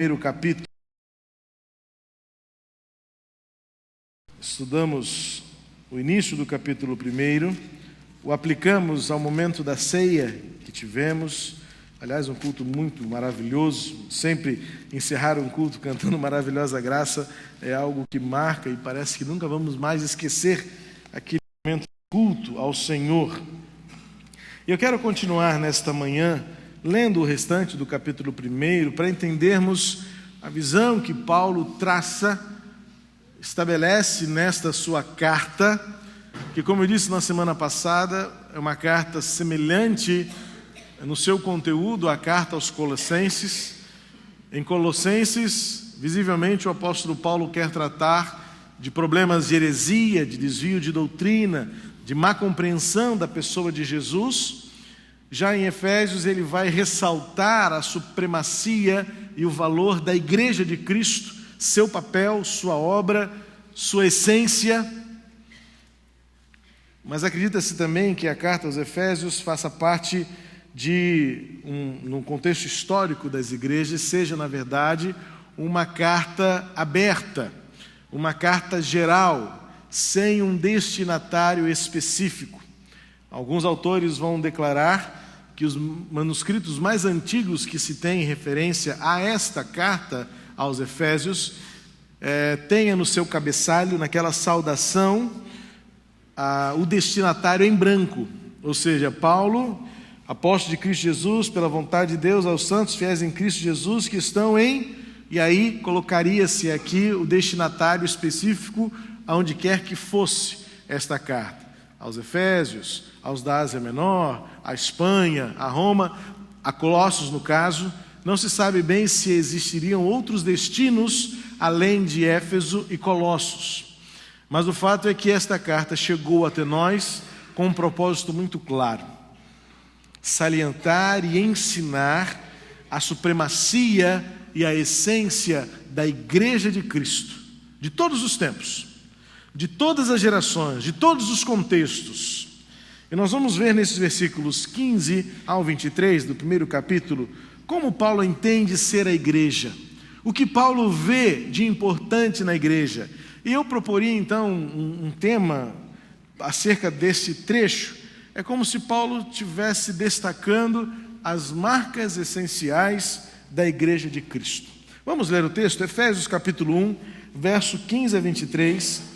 primeiro capítulo. Estudamos o início do capítulo 1, o aplicamos ao momento da ceia que tivemos. Aliás, um culto muito maravilhoso. Sempre encerrar um culto cantando Maravilhosa Graça é algo que marca e parece que nunca vamos mais esquecer aquele momento de culto ao Senhor. E eu quero continuar nesta manhã lendo o restante do capítulo 1 para entendermos a visão que Paulo traça, estabelece nesta sua carta, que, como eu disse na semana passada, é uma carta semelhante no seu conteúdo à carta aos Colossenses. Em Colossenses, visivelmente, o apóstolo Paulo quer tratar de problemas de heresia, de desvio de doutrina, de má compreensão da pessoa de Jesus. Já em Efésios, ele vai ressaltar a supremacia e o valor da Igreja de Cristo, seu papel, sua obra, sua essência. Mas acredita-se também que a carta aos Efésios faça parte num contexto histórico das igrejas, seja, na verdade, uma carta aberta, uma carta geral, sem um destinatário específico. Alguns autores vão declarar que os manuscritos mais antigos que se tem em referência a esta carta aos Efésios tenha no seu cabeçalho, naquela saudação, o destinatário em branco, ou seja, Paulo, apóstolo de Cristo Jesus, pela vontade de Deus, aos santos fiéis em Cristo Jesus que estão em... E aí colocaria-se aqui o destinatário específico aonde quer que fosse esta carta. Aos Efésios, aos da Ásia Menor, à Espanha, a Roma, a Colossos no caso. Não se sabe bem se existiriam outros destinos além de Éfeso e Colossos. Mas o fato é que esta carta chegou até nós com um propósito muito claro: salientar e ensinar a supremacia e a essência da Igreja de Cristo, de todos os tempos, de todas as gerações, de todos os contextos. E nós vamos ver nesses versículos 15 ao 23 do primeiro capítulo, como Paulo entende ser a igreja, o que Paulo vê de importante na igreja. E eu proporia então um tema acerca desse trecho. É como se Paulo estivesse destacando as marcas essenciais da igreja de Cristo. Vamos ler o texto, Efésios capítulo 1, verso 15 a 23.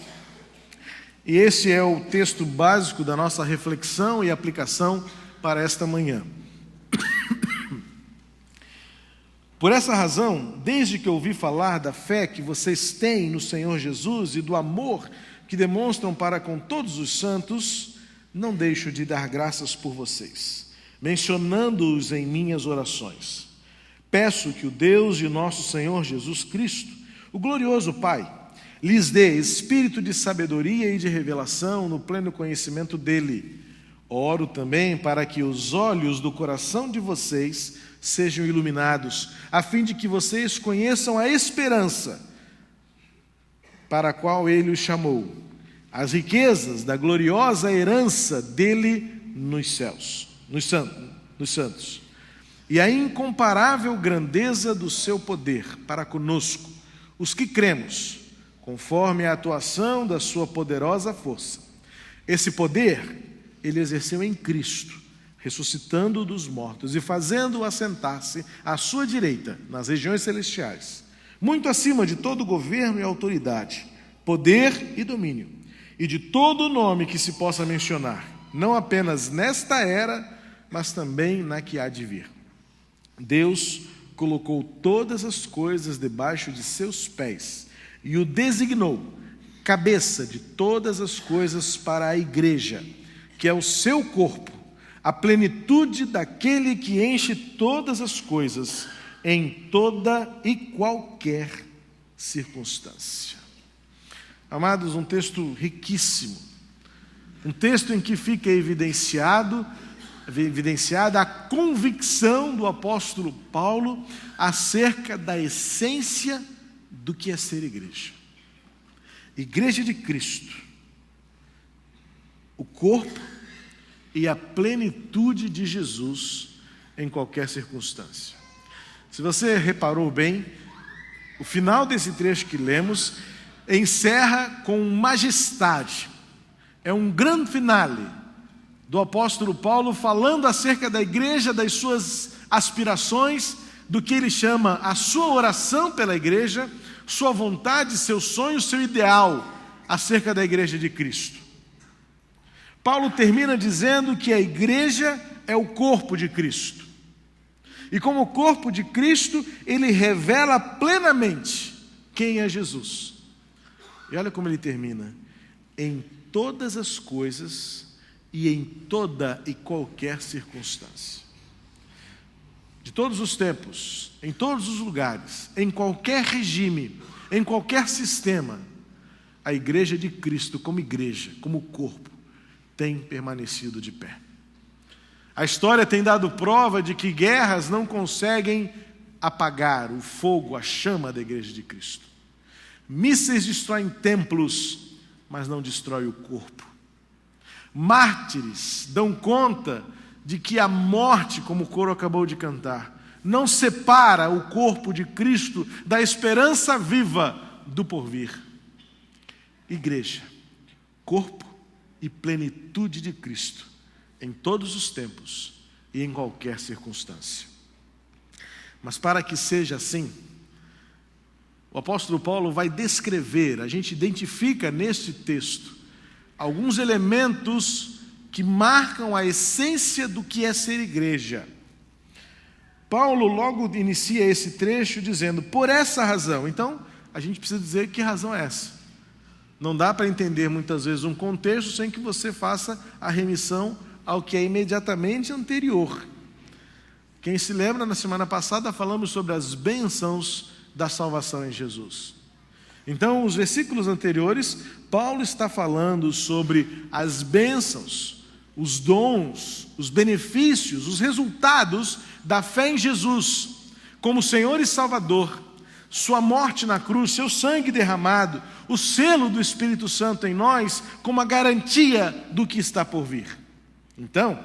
E esse é o texto básico da nossa reflexão e aplicação para esta manhã. Por essa razão, desde que ouvi falar da fé que vocês têm no Senhor Jesus e do amor que demonstram para com todos os santos, não deixo de dar graças por vocês, mencionando-os em minhas orações. Peço que o Deus de nosso Senhor Jesus Cristo, o glorioso Pai, lhes dê espírito de sabedoria e de revelação no pleno conhecimento dele. Oro também para que os olhos do coração de vocês sejam iluminados, a fim de que vocês conheçam a esperança para a qual ele os chamou, as riquezas da gloriosa herança dele nos céus, nos santos, e a incomparável grandeza do seu poder para conosco, os que cremos, conforme a atuação da sua poderosa força. Esse poder ele exerceu em Cristo, ressuscitando-o dos mortos e fazendo-o assentar-se à sua direita, nas regiões celestiais, muito acima de todo governo e autoridade, poder e domínio, e de todo nome que se possa mencionar, não apenas nesta era, mas também na que há de vir. Deus colocou todas as coisas debaixo de seus pés e o designou cabeça de todas as coisas para a igreja, que é o seu corpo, a plenitude daquele que enche todas as coisas em toda e qualquer circunstância. Amados, um texto riquíssimo, um texto em que fica evidenciada a convicção do apóstolo Paulo acerca da essência do que é ser igreja. Igreja de Cristo, o corpo e a plenitude de Jesus em qualquer circunstância. Se você reparou bem, O final desse trecho que lemos encerra com majestade. É um grande finale do apóstolo Paulo falando acerca da igreja, das suas aspirações, do que ele chama a sua oração pela igreja, sua vontade, seu sonho, seu ideal acerca da igreja de Cristo. Paulo termina dizendo que a igreja é o corpo de Cristo. E como corpo de Cristo, ele revela plenamente quem é Jesus. E olha como ele termina: em todas as coisas e em toda e qualquer circunstância. De todos os tempos, em todos os lugares, em qualquer regime, em qualquer sistema, a igreja de Cristo como igreja, como corpo, tem permanecido de pé. A história tem dado prova de que guerras não conseguem apagar o fogo, a chama da igreja de Cristo. Mísseis destroem templos, mas não destrói o corpo. Mártires dão conta de que a morte, como o coro acabou de cantar, não separa o corpo de Cristo da esperança viva do porvir. Igreja, corpo e plenitude de Cristo, em todos os tempos e em qualquer circunstância. Mas para que seja assim, o apóstolo Paulo vai descrever, a gente identifica neste texto, alguns elementos que marcam a essência do que é ser igreja. Paulo logo inicia esse trecho dizendo, por essa razão. Então, a gente precisa dizer que razão é essa. Não dá para entender muitas vezes um contexto sem que você faça a remissão ao que é imediatamente anterior. Quem se lembra, na semana passada falamos sobre as bênçãos da salvação em Jesus. Então, os versículos anteriores, Paulo está falando sobre as bênçãos, os dons, os benefícios, os resultados da fé em Jesus, como Senhor e Salvador, sua morte na cruz, seu sangue derramado, o selo do Espírito Santo em nós, como a garantia do que está por vir. Então,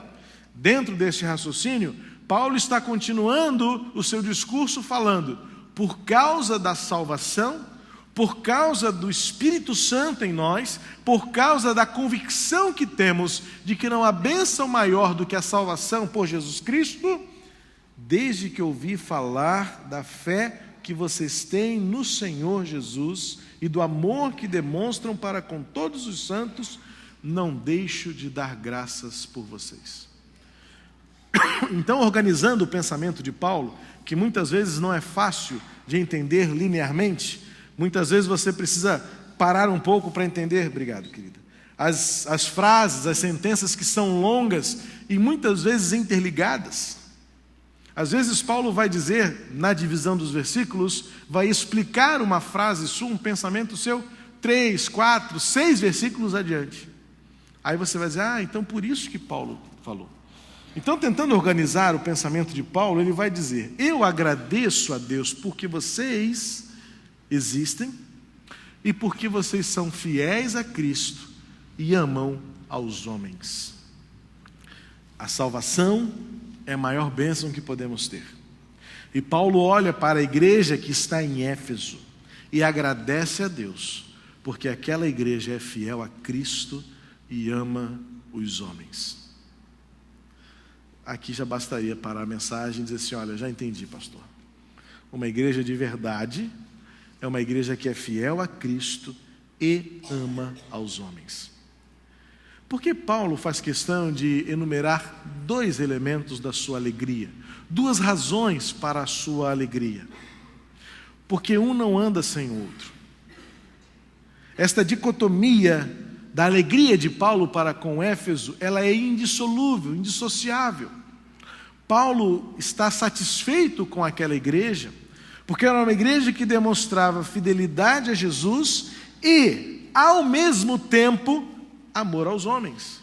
dentro desse raciocínio, Paulo está continuando o seu discurso falando, por causa da salvação, por causa do Espírito Santo em nós, por causa da convicção que temos de que não há bênção maior do que a salvação por Jesus Cristo, desde que ouvi falar da fé que vocês têm no Senhor Jesus e do amor que demonstram para com todos os santos, não deixo de dar graças por vocês. Então, organizando o pensamento de Paulo, que muitas vezes não é fácil de entender linearmente, muitas vezes você precisa parar um pouco para entender, obrigado, querida, as frases, as sentenças que são longas e muitas vezes interligadas. Às vezes Paulo vai dizer, na divisão dos versículos, vai explicar uma frase sua, um pensamento seu, 3, 4, 6 versículos adiante. Aí você vai dizer, então por isso que Paulo falou. Então, tentando organizar o pensamento de Paulo, ele vai dizer, eu agradeço a Deus porque vocês existem e porque vocês são fiéis a Cristo e amam aos homens. A salvação é a maior bênção que podemos ter. E Paulo olha para a igreja que está em Éfeso e agradece a Deus, porque aquela igreja é fiel a Cristo e ama os homens. Aqui já bastaria parar a mensagem e dizer assim, olha, já entendi, pastor. Uma igreja de verdade é uma igreja que é fiel a Cristo e ama aos homens. Por que Paulo faz questão de enumerar 2 elementos da sua alegria? 2 razões para a sua alegria. Porque um não anda sem o outro. Esta dicotomia da alegria de Paulo para com Éfeso, ela é indissolúvel, indissociável. Paulo está satisfeito com aquela igreja, porque era uma igreja que demonstrava fidelidade a Jesus e, ao mesmo tempo, amor aos homens.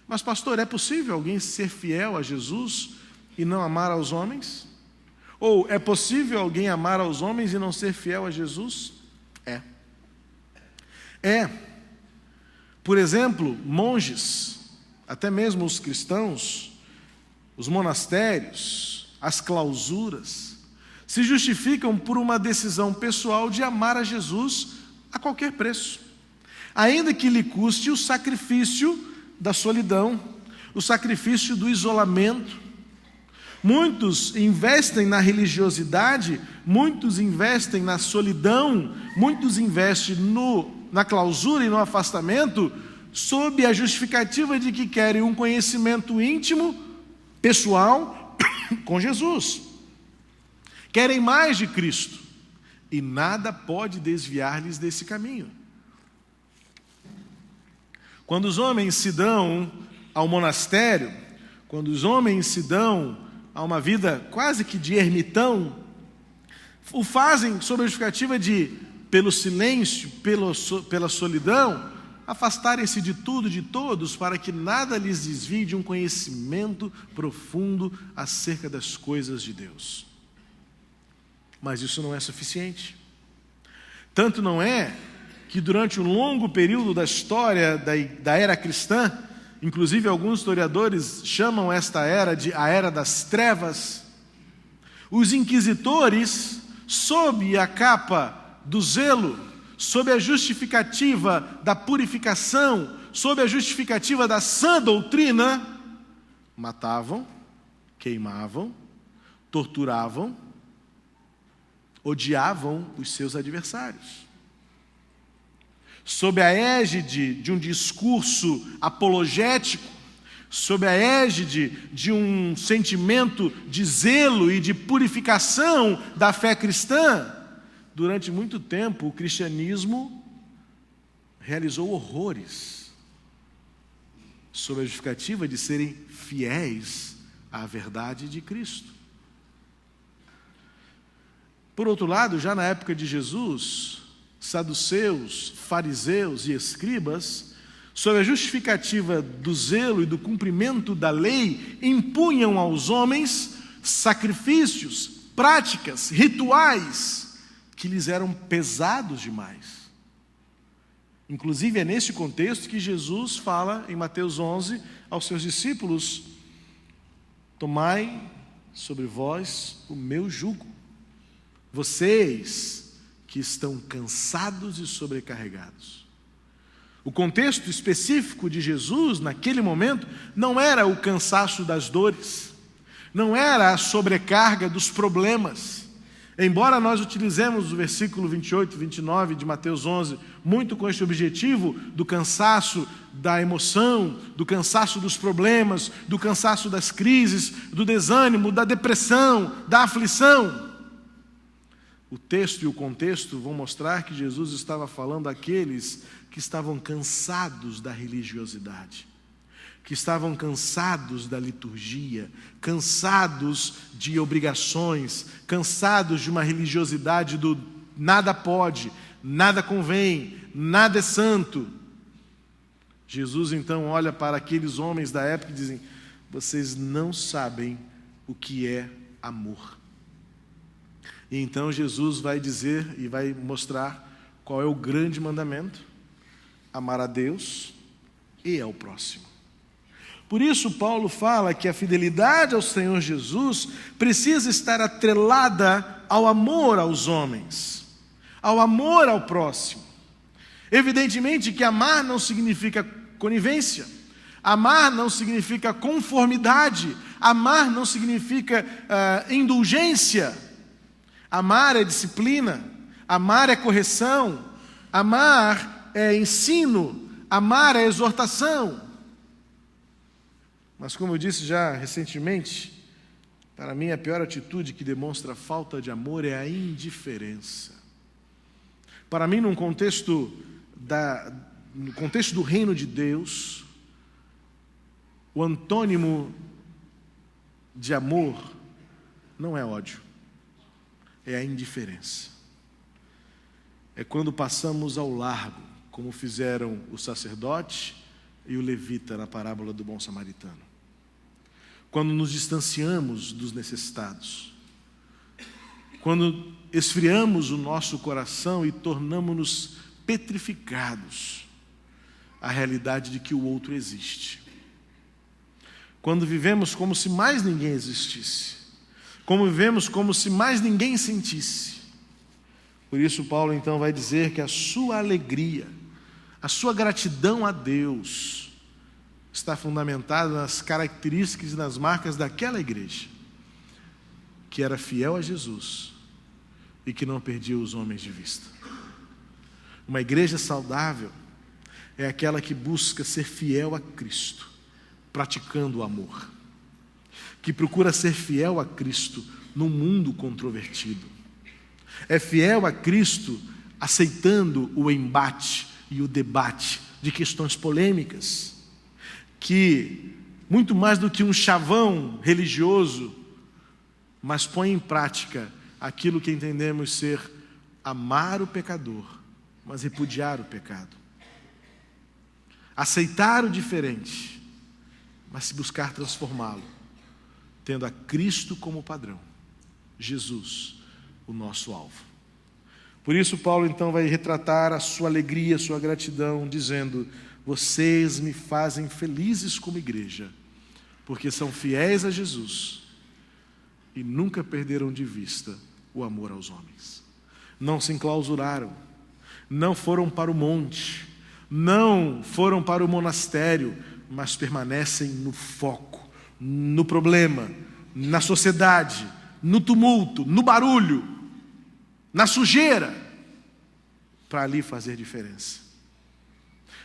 Mas, pastor, é possível alguém ser fiel a Jesus e não amar aos homens? Ou é possível alguém amar aos homens e não ser fiel a Jesus? É. Por exemplo, monges, até mesmo os cristãos, os monastérios, as clausuras, se justificam por uma decisão pessoal de amar a Jesus a qualquer preço, ainda que lhe custe o sacrifício da solidão, o sacrifício do isolamento. Muitos investem na religiosidade, muitos investem na solidão, muitos investem na clausura e no afastamento, sob a justificativa de que querem um conhecimento íntimo, pessoal, com Jesus. Querem mais de Cristo, e nada pode desviar-lhes desse caminho. Quando os homens se dão ao monastério, quando os homens se dão a uma vida quase que de ermitão, o fazem sob a justificativa de, pelo silêncio, pela solidão, afastarem-se de tudo e de todos, para que nada lhes desvie de um conhecimento profundo acerca das coisas de Deus. Mas isso não é suficiente. Tanto não é que durante um longo período da história da era cristã, inclusive alguns historiadores chamam esta era de a Era das Trevas, os inquisitores, sob a capa do zelo, sob a justificativa da purificação, sob a justificativa da sã doutrina, matavam, queimavam, torturavam, odiavam os seus adversários. Sob a égide de um discurso apologético, sob a égide de um sentimento de zelo e de purificação da fé cristã, durante muito tempo o cristianismo realizou horrores, sob a justificativa de serem fiéis à verdade de Cristo. Por outro lado, já na época de Jesus, saduceus, fariseus e escribas, sob a justificativa do zelo e do cumprimento da lei, impunham aos homens sacrifícios, práticas, rituais, que lhes eram pesados demais. Inclusive é nesse contexto que Jesus fala em Mateus 11 aos seus discípulos: tomai sobre vós o meu jugo, vocês que estão cansados e sobrecarregados. O contexto específico de Jesus naquele momento não era o cansaço das dores, não era a sobrecarga dos problemas. Embora nós utilizemos o versículo 28 e 29 de Mateus 11 muito com este objetivo do cansaço da emoção, do cansaço dos problemas, do cansaço das crises, do desânimo, da depressão, da aflição, o texto e o contexto vão mostrar que Jesus estava falando àqueles que estavam cansados da religiosidade, que estavam cansados da liturgia, cansados de obrigações, cansados de uma religiosidade do nada pode, nada convém, nada é santo. Jesus então olha para aqueles homens da época e dizem: vocês não sabem o que é amor. E então Jesus vai dizer e vai mostrar qual é o grande mandamento: amar a Deus e ao próximo. Por isso Paulo fala que a fidelidade ao Senhor Jesus precisa estar atrelada ao amor aos homens, ao amor ao próximo. Evidentemente que amar não significa conivência, amar não significa conformidade, amar não significa indulgência. Amar é disciplina, amar é correção, amar é ensino, amar é exortação. Mas como eu disse já recentemente, para mim a pior atitude que demonstra falta de amor é a indiferença. Para mim, no contexto do reino de Deus, o antônimo de amor não é ódio, é a indiferença. É quando passamos ao largo, como fizeram o sacerdote e o levita na parábola do bom samaritano. Quando nos distanciamos dos necessitados. Quando esfriamos o nosso coração e tornamos-nos petrificados à realidade de que o outro existe. Quando vivemos como se mais ninguém existisse. Convivemos como se mais ninguém sentisse. Por isso Paulo então vai dizer que a sua alegria, a sua gratidão a Deus está fundamentada nas características e nas marcas daquela igreja, que era fiel a Jesus e que não perdia os homens de vista. Uma igreja saudável é aquela que busca ser fiel a Cristo, praticando o amor, que procura ser fiel a Cristo num mundo controvertido. É fiel a Cristo aceitando o embate e o debate de questões polêmicas, que, muito mais do que um chavão religioso, mas põe em prática aquilo que entendemos ser amar o pecador, mas repudiar o pecado. Aceitar o diferente, mas se buscar transformá-lo, tendo a Cristo como padrão, Jesus, o nosso alvo. Por isso Paulo então vai retratar a sua alegria, a sua gratidão, dizendo: vocês me fazem felizes como igreja, porque são fiéis a Jesus e nunca perderam de vista o amor aos homens. Não se enclausuraram, não foram para o monte, não foram para o monastério, mas permanecem no foco, no problema, na sociedade, no tumulto, no barulho, na sujeira, para ali fazer diferença.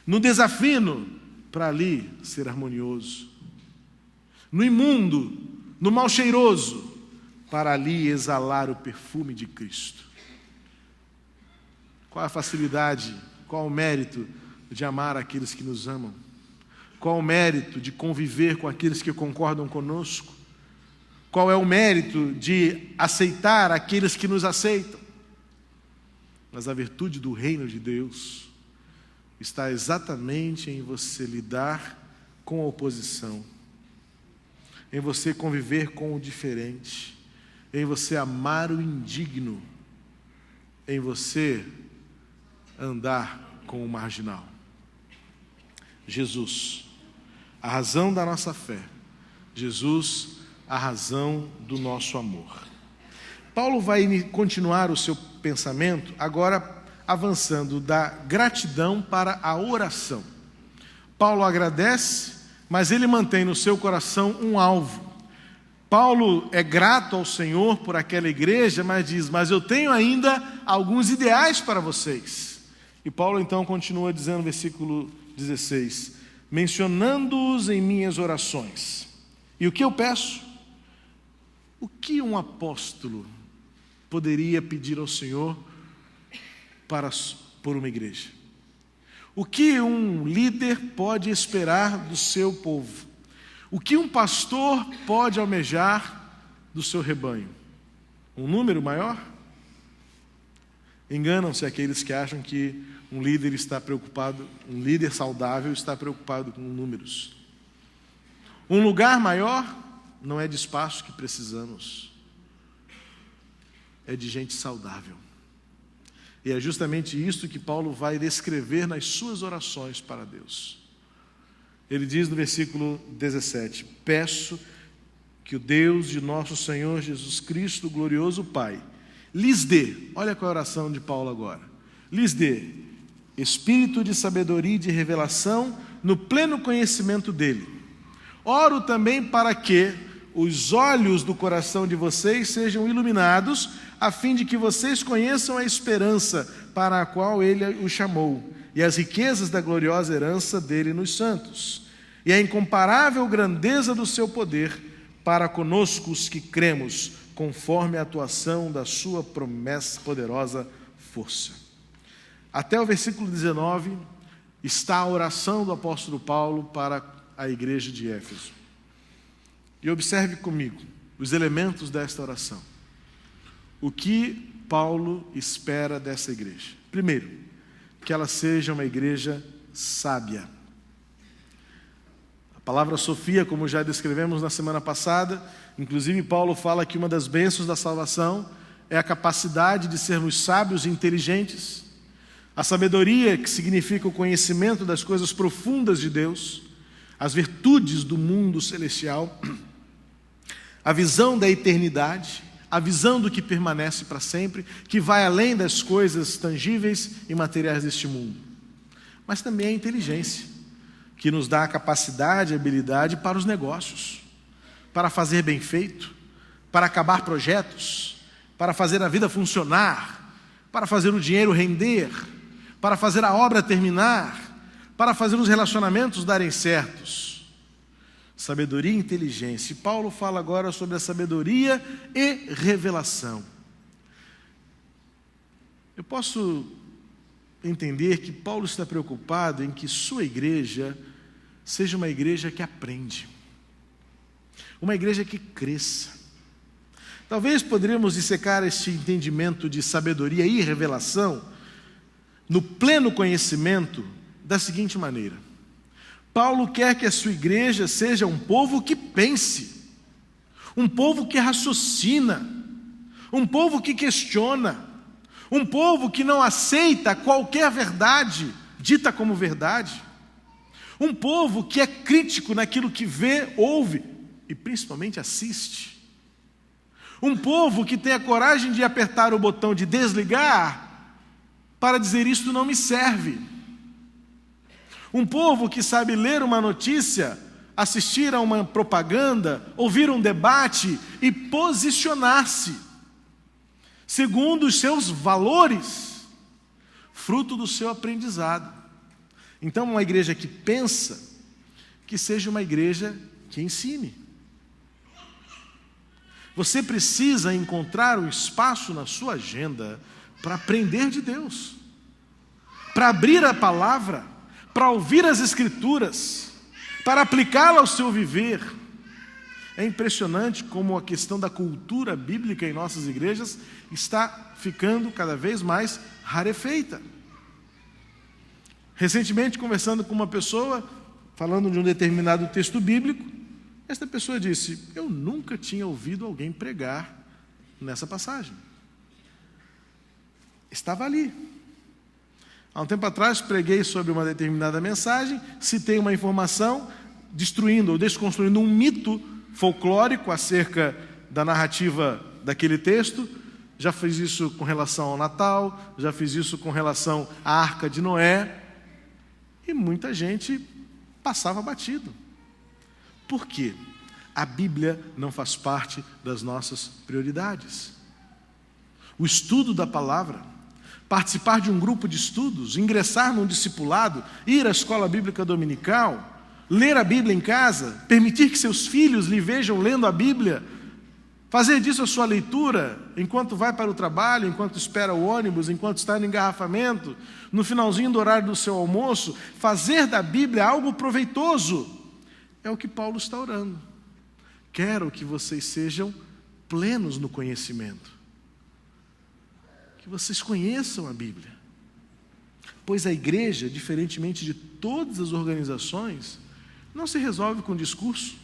No desafino, para ali ser harmonioso. No imundo, no mal cheiroso, para ali exalar o perfume de Cristo. Qual a facilidade, qual o mérito de amar aqueles que nos amam? Qual o mérito de conviver com aqueles que concordam conosco? Qual é o mérito de aceitar aqueles que nos aceitam? Mas a virtude do reino de Deus está exatamente em você lidar com a oposição, em você conviver com o diferente, em você amar o indigno, em você andar com o marginal. Jesus, a razão da nossa fé. Jesus, a razão do nosso amor. Paulo vai continuar o seu pensamento, agora avançando da gratidão para a oração. Paulo agradece, mas ele mantém no seu coração um alvo. Paulo é grato ao Senhor por aquela igreja, mas diz: mas eu tenho ainda alguns ideais para vocês. E Paulo então continua dizendo no versículo 16: mencionando-os em minhas orações. E o que eu peço? O que um apóstolo poderia pedir ao Senhor por uma igreja? O que um líder pode esperar do seu povo? O que um pastor pode almejar do seu rebanho? Um número maior? Enganam-se aqueles que acham que um líder está preocupado, um líder saudável está preocupado com números. Um lugar maior não é de espaço que precisamos, é de gente saudável. E é justamente isso que Paulo vai descrever nas suas orações para Deus. Ele diz no versículo 17: peço que o Deus de nosso Senhor Jesus Cristo, o glorioso Pai, lhes dê, olha qual é a oração de Paulo agora, lhes dê espírito de sabedoria e de revelação no pleno conhecimento dele. Oro também para que os olhos do coração de vocês sejam iluminados, a fim de que vocês conheçam a esperança para a qual ele o chamou, e as riquezas da gloriosa herança dele nos santos, e a incomparável grandeza do seu poder para conosco os que cremos, conforme a atuação da sua promessa, poderosa força. Até o versículo 19 está a oração do apóstolo Paulo para a igreja de Éfeso. E observe comigo os elementos desta oração. O que Paulo espera dessa igreja? Primeiro, que ela seja uma igreja sábia. A palavra Sofia, como já descrevemos na semana passada, inclusive Paulo fala que uma das bênçãos da salvação é a capacidade de sermos sábios e inteligentes. A sabedoria, que significa o conhecimento das coisas profundas de Deus, as virtudes do mundo celestial. a visão da eternidade, a visão do que permanece para sempre, que vai além das coisas tangíveis e materiais deste mundo. Mas também a inteligência, que nos dá a capacidade e habilidade para os negócios, para fazer bem feito, para acabar projetos, para fazer a vida funcionar, para fazer o dinheiro render, para fazer a obra terminar, para fazer os relacionamentos darem certos. Sabedoria e inteligência. E Paulo fala agora sobre a sabedoria e revelação. Eu posso entender que Paulo está preocupado em que sua igreja seja uma igreja que aprende, uma igreja que cresça. Talvez poderíamos dissecar este entendimento de sabedoria e revelação no pleno conhecimento da seguinte maneira: Paulo quer que a sua igreja seja um povo que pense, um povo que raciocina, um povo que questiona, um povo que não aceita qualquer verdade dita como verdade, um povo que é crítico naquilo que vê, ouve e principalmente assiste, um povo que tem a coragem de apertar o botão de desligar para dizer: isto não me serve. Um povo que sabe ler uma notícia, assistir a uma propaganda, ouvir um debate e posicionar-se segundo os seus valores, fruto do seu aprendizado. Então, uma igreja que pensa, que seja uma igreja que ensine. Você precisa encontrar um espaço na sua agenda para aprender de Deus, para abrir a palavra, para ouvir as Escrituras, para aplicá-la ao seu viver. É impressionante como a questão da cultura bíblica em nossas igrejas está ficando cada vez mais rarefeita. Recentemente, conversando com uma pessoa, falando de um determinado texto bíblico, esta pessoa disse: eu nunca tinha ouvido alguém pregar nessa passagem. Estava ali. Há um tempo atrás preguei sobre uma determinada mensagem, citei uma informação, destruindo ou desconstruindo um mito folclórico acerca da narrativa daquele texto. Já fiz isso com relação ao Natal, já fiz isso com relação à Arca de Noé, e muita gente passava batido. Por quê? A Bíblia não faz parte das nossas prioridades. O estudo da palavra, participar de um grupo de estudos, ingressar num discipulado, ir à escola bíblica dominical, ler a Bíblia em casa, permitir que seus filhos lhe vejam lendo a Bíblia, fazer disso a sua leitura enquanto vai para o trabalho, enquanto espera o ônibus, enquanto está no engarrafamento, no finalzinho do horário do seu almoço, fazer da Bíblia algo proveitoso. É o que Paulo está orando. Quero que vocês sejam plenos no conhecimento, que vocês conheçam a Bíblia, pois a igreja, diferentemente de todas as organizações, não se resolve com discurso,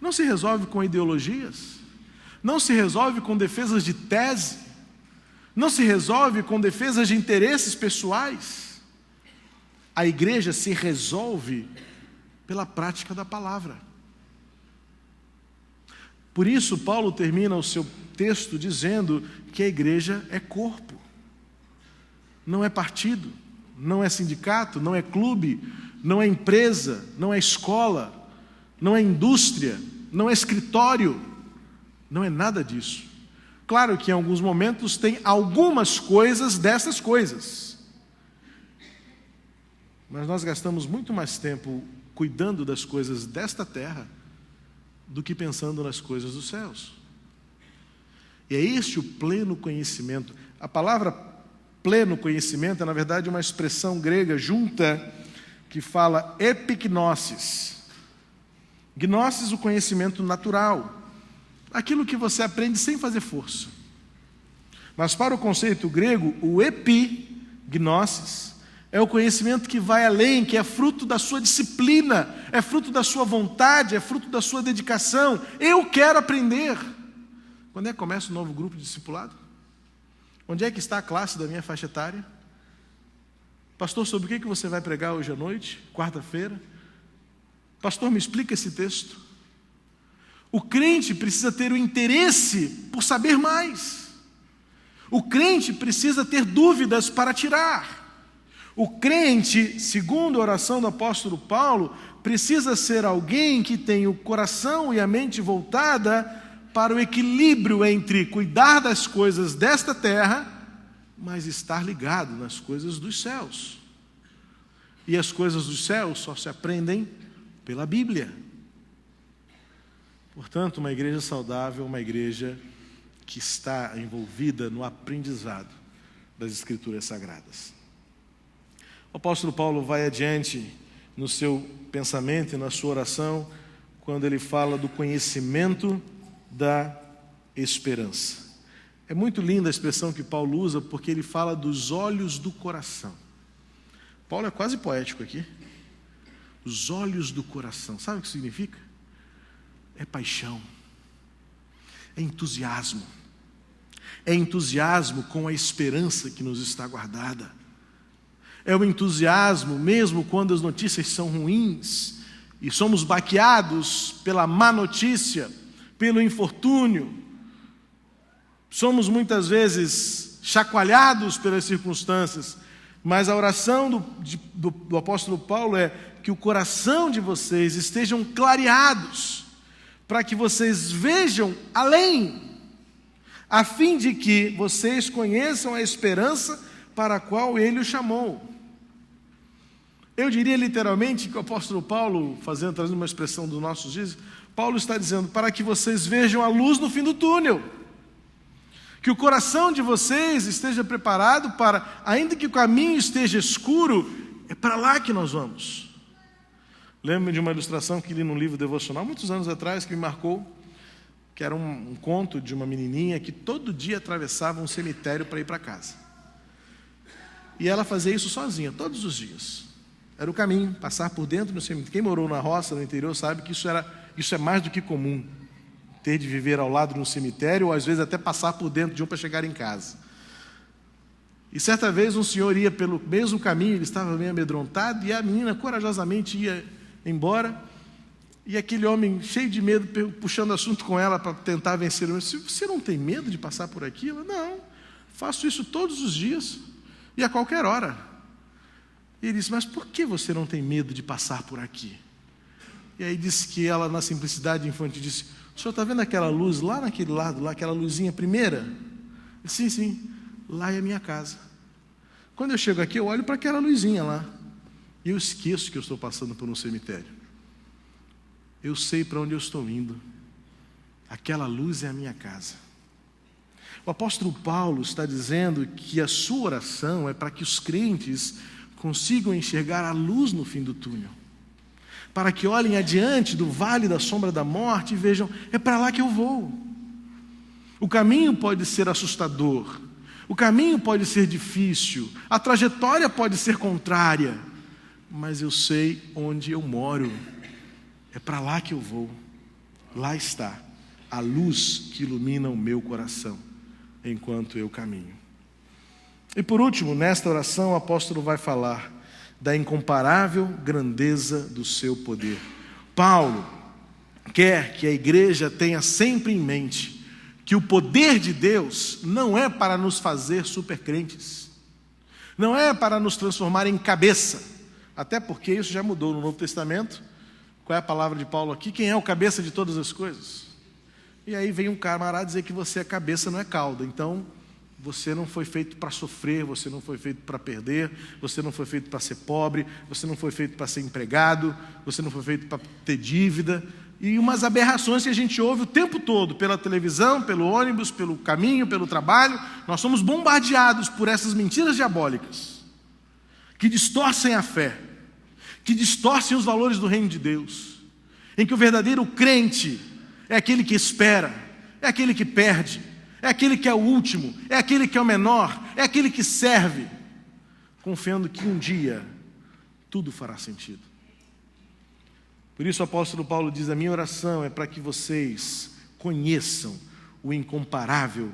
não se resolve com ideologias, não se resolve com defesas de tese, não se resolve com defesas de interesses pessoais. A igreja se resolve pela prática da palavra. Por isso, Paulo termina o seu texto dizendo que a igreja é corpo, não é partido, não é sindicato, não é clube, não é empresa, não é escola, não é indústria, não é escritório, não é nada disso. Claro que em alguns momentos tem algumas coisas dessas coisas, mas nós gastamos muito mais tempo cuidando das coisas desta terra do que pensando nas coisas dos céus. E é este o pleno conhecimento. A palavra pleno conhecimento é, na verdade, uma expressão grega junta que fala epignosis. Gnosis, o conhecimento natural, aquilo que você aprende sem fazer força. Mas para o conceito grego, o epignosis é o conhecimento que vai além, que é fruto da sua disciplina, é fruto da sua vontade, é fruto da sua dedicação. Eu quero aprender. Quando é que começa o novo grupo de discipulado? Onde é que está a classe da minha faixa etária? Pastor, sobre o que você vai pregar hoje à noite, quarta-feira? Pastor, me explica esse texto. O crente precisa ter o interesse por saber mais. O crente precisa ter dúvidas para tirar. O crente, segundo a oração do apóstolo Paulo, precisa ser alguém que tem o coração e a mente voltada para o equilíbrio entre cuidar das coisas desta terra, mas estar ligado nas coisas dos céus. E as coisas dos céus só se aprendem pela Bíblia. Portanto, uma igreja saudável é uma igreja que está envolvida no aprendizado das Escrituras Sagradas. O apóstolo Paulo vai adiante no seu pensamento e na sua oração, quando ele fala do conhecimento da esperança. É muito linda a expressão que Paulo usa, porque ele fala dos olhos do coração. Paulo é quase poético aqui. Os olhos do coração. Sabe o que significa? É paixão. É entusiasmo. É entusiasmo com a esperança que nos está guardada. É o entusiasmo mesmo quando as notícias são ruins e somos baqueados pela má notícia, pelo infortúnio. Somos muitas vezes chacoalhados pelas circunstâncias, mas a oração do apóstolo Paulo é que o coração de vocês estejam clareados, para que vocês vejam além, a fim de que vocês conheçam a esperança para a qual ele o chamou. Eu diria literalmente que o apóstolo Paulo, trazendo uma expressão dos nossos dias, Paulo está dizendo para que vocês vejam a luz no fim do túnel. Que o coração de vocês esteja preparado para, ainda que o caminho esteja escuro, é para lá que nós vamos. Lembro-me de uma ilustração que li num livro devocional, muitos anos atrás, que me marcou, que era um conto de uma menininha que todo dia atravessava um cemitério para ir para casa. E ela fazia isso sozinha, todos os dias. Era o caminho, passar por dentro do cemitério. Quem morou na roça, no interior, sabe que isso é mais do que comum. Ter de viver ao lado de um cemitério, ou às vezes até passar por dentro de um para chegar em casa. E certa vez um senhor ia pelo mesmo caminho, ele estava meio amedrontado, e a menina corajosamente ia embora, e aquele homem cheio de medo, puxando assunto com ela para tentar vencer. Eu disse: você não tem medo de passar por aqui? Ela: não, faço isso todos os dias, e a qualquer hora. E ele disse: mas por que você não tem medo de passar por aqui? E aí disse que ela, na simplicidade infantil, disse: o senhor está vendo aquela luz lá naquele lado, lá, aquela luzinha primeira? Eu disse: sim, lá é a minha casa. Quando eu chego aqui, eu olho para aquela luzinha lá, e eu esqueço que eu estou passando por um cemitério. Eu sei para onde eu estou indo. Aquela luz é a minha casa. O apóstolo Paulo está dizendo que a sua oração é para que os crentes consigam enxergar a luz no fim do túnel, para que olhem adiante do vale da sombra da morte e vejam: é para lá que eu vou. O caminho pode ser assustador, o caminho pode ser difícil, a trajetória pode ser contrária, mas eu sei onde eu moro, é para lá que eu vou. Lá está a luz que ilumina o meu coração enquanto eu caminho. E por último, nesta oração, o apóstolo vai falar da incomparável grandeza do seu poder. Paulo quer que a igreja tenha sempre em mente que o poder de Deus não é para nos fazer supercrentes, não é para nos transformar em cabeça, até porque isso já mudou no Novo Testamento. Qual é a palavra de Paulo aqui? Quem é o cabeça de todas as coisas? E aí vem um camarada dizer que você é cabeça, não é cauda. Então, você não foi feito para sofrer, você não foi feito para perder, você não foi feito para ser pobre, você não foi feito para ser empregado, você não foi feito para ter dívida. E umas aberrações que a gente ouve o tempo todo, pela televisão, pelo ônibus, pelo caminho, pelo trabalho. Nós somos bombardeados por essas mentiras diabólicas, que distorcem a fé, que distorcem os valores do reino de Deus, em que o verdadeiro crente é aquele que espera, é aquele que perde, é aquele que é o último, é aquele que é o menor, é aquele que serve, confiando que um dia tudo fará sentido. Por isso o apóstolo Paulo diz: a minha oração é para que vocês conheçam o incomparável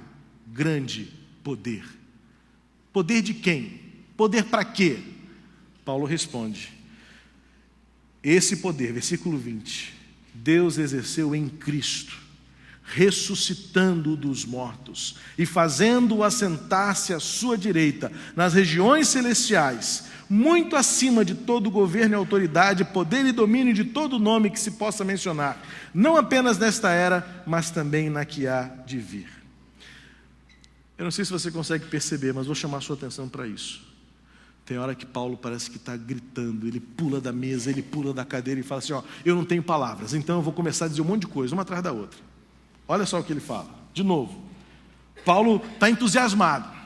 grande poder. Poder de quem? Poder para quê? Paulo responde: esse poder, versículo 20, Deus exerceu em Cristo, ressuscitando-o dos mortos e fazendo-o assentar-se à sua direita, nas regiões celestiais, muito acima de todo governo e autoridade, poder e domínio de todo nome que se possa mencionar, não apenas nesta era, mas também na que há de vir. Eu não sei se você consegue perceber, mas vou chamar a sua atenção para isso. Tem hora que Paulo parece que está gritando, ele pula da mesa, ele pula da cadeira e fala assim, eu não tenho palavras, então eu vou começar a dizer um monte de coisa, uma atrás da outra. Olha só o que ele fala, de novo. Paulo está entusiasmado.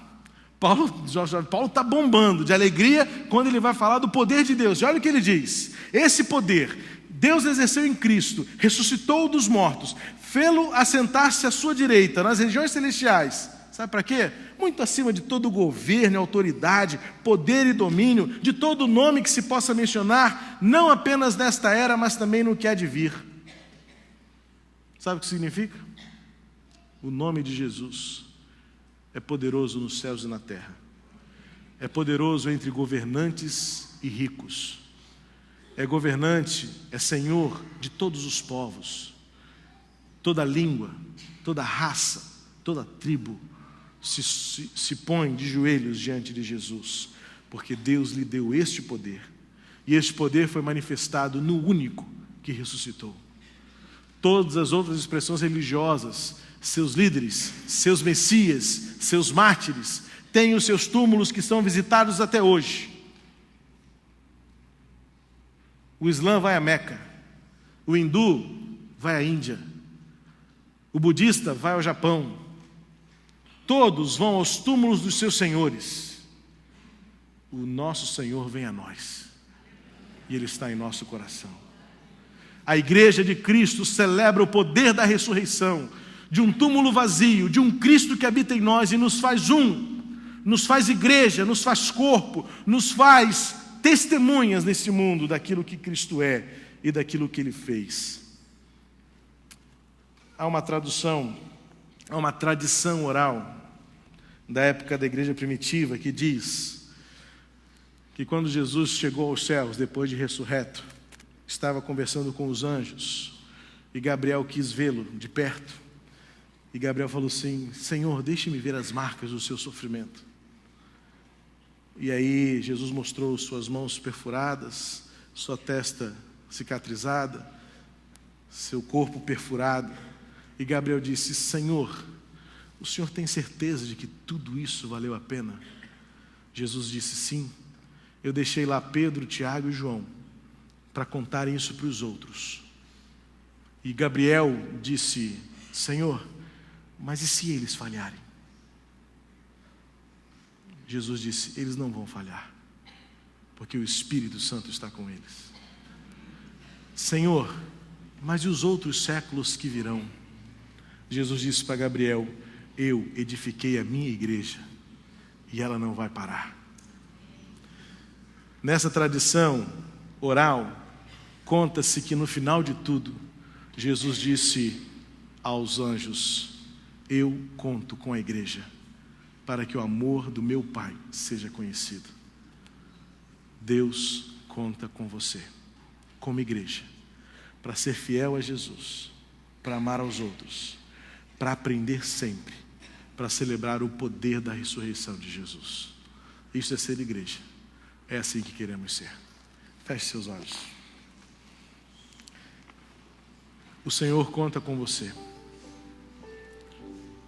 Paulo está bombando de alegria quando ele vai falar do poder de Deus. E olha o que ele diz: esse poder, Deus exerceu em Cristo, ressuscitou-o dos mortos, fê-lo assentar-se à sua direita, nas regiões celestiais. Sabe para quê? Muito acima de todo governo, autoridade, poder e domínio, de todo nome que se possa mencionar, não apenas nesta era, mas também no que há de vir. Sabe o que significa? O nome de Jesus é poderoso nos céus e na terra. É poderoso entre governantes e ricos. É governante, é Senhor de todos os povos. Toda língua, toda raça, toda tribo se põe de joelhos diante de Jesus, porque Deus lhe deu este poder. E este poder foi manifestado no único que ressuscitou. Todas as outras expressões religiosas, seus líderes, seus messias, seus mártires, têm os seus túmulos que são visitados até hoje. O Islã vai a Meca, o hindu vai à Índia, o budista vai ao Japão. Todos vão aos túmulos dos seus senhores. O nosso Senhor vem a nós, e Ele está em nosso coração. A igreja de Cristo celebra o poder da ressurreição, de um túmulo vazio, de um Cristo que habita em nós e nos faz nos faz igreja, nos faz corpo, nos faz testemunhas nesse mundo daquilo que Cristo é e daquilo que Ele fez. Há uma tradição oral da época da igreja primitiva que diz que quando Jesus chegou aos céus, depois de ressurreto, estava conversando com os anjos e Gabriel quis vê-lo de perto. E Gabriel falou assim: Senhor, deixe-me ver as marcas do seu sofrimento. E aí Jesus mostrou suas mãos perfuradas, sua testa cicatrizada, seu corpo perfurado. E Gabriel disse: Senhor, o Senhor tem certeza de que tudo isso valeu a pena? Jesus disse: sim, eu deixei lá Pedro, Tiago e João para contarem isso para os outros. E Gabriel disse: Senhor, mas e se eles falharem? Jesus disse: eles não vão falhar, porque o Espírito Santo está com eles. Senhor, mas e os outros séculos que virão? Jesus disse para Gabriel: eu edifiquei a minha igreja e ela não vai parar. Nessa tradição oral, conta-se que no final de tudo, Jesus disse aos anjos: eu conto com a igreja para que o amor do meu Pai seja conhecido. Deus conta com você, como igreja, para ser fiel a Jesus, para amar aos outros, para aprender sempre, para celebrar o poder da ressurreição de Jesus. Isso é ser igreja. É assim que queremos ser. Feche seus olhos. O Senhor conta com você,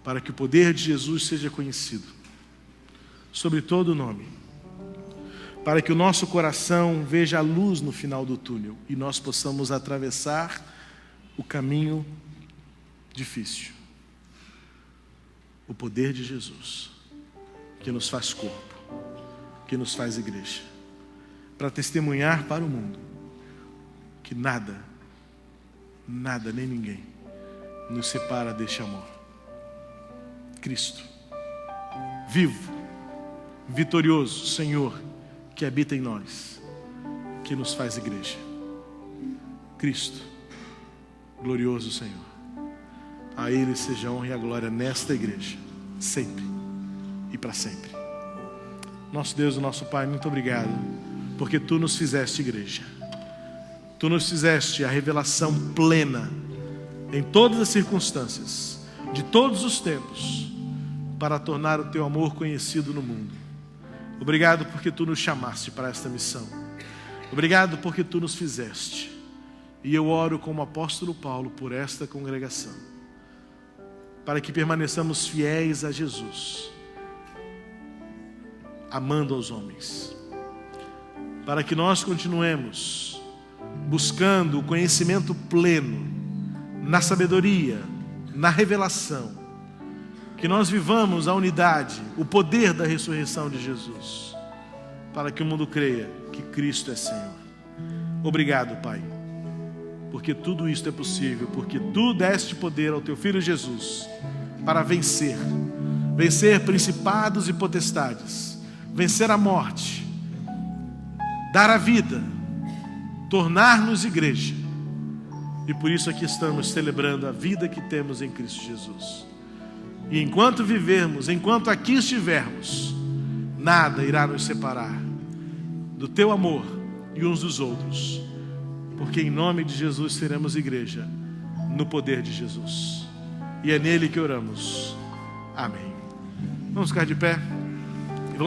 para que o poder de Jesus seja conhecido, sobre todo o nome, para que o nosso coração veja a luz no final do túnel e nós possamos atravessar o caminho difícil. O poder de Jesus, que nos faz corpo, que nos faz igreja, para testemunhar para o mundo que nada nem ninguém nos separa deste amor. Cristo, vivo, vitorioso, Senhor, que habita em nós, que nos faz igreja. Cristo, glorioso Senhor. A Ele seja a honra e a glória nesta igreja, sempre e para sempre. Nosso Deus e nosso Pai, muito obrigado, porque Tu nos fizeste igreja. Tu nos fizeste a revelação plena em todas as circunstâncias, de todos os tempos, para tornar o teu amor conhecido no mundo. Obrigado porque tu nos chamaste para esta missão. Obrigado porque tu nos fizeste. E eu oro como apóstolo Paulo por esta congregação, para que permaneçamos fiéis a Jesus, amando aos homens, para que nós continuemos buscando o conhecimento pleno, na sabedoria, na revelação, que nós vivamos a unidade, o poder da ressurreição de Jesus, para que o mundo creia que Cristo é Senhor. Obrigado, Pai, porque tudo isto é possível, porque Tu deste poder ao Teu Filho Jesus para vencer principados e potestades, vencer a morte, dar a vida, tornar-nos igreja. E por isso aqui estamos celebrando a vida que temos em Cristo Jesus. E enquanto vivermos, enquanto aqui estivermos, nada irá nos separar do Teu amor e uns dos outros, porque em nome de Jesus seremos igreja, no poder de Jesus. E é nele que oramos. Amém. Vamos ficar de pé.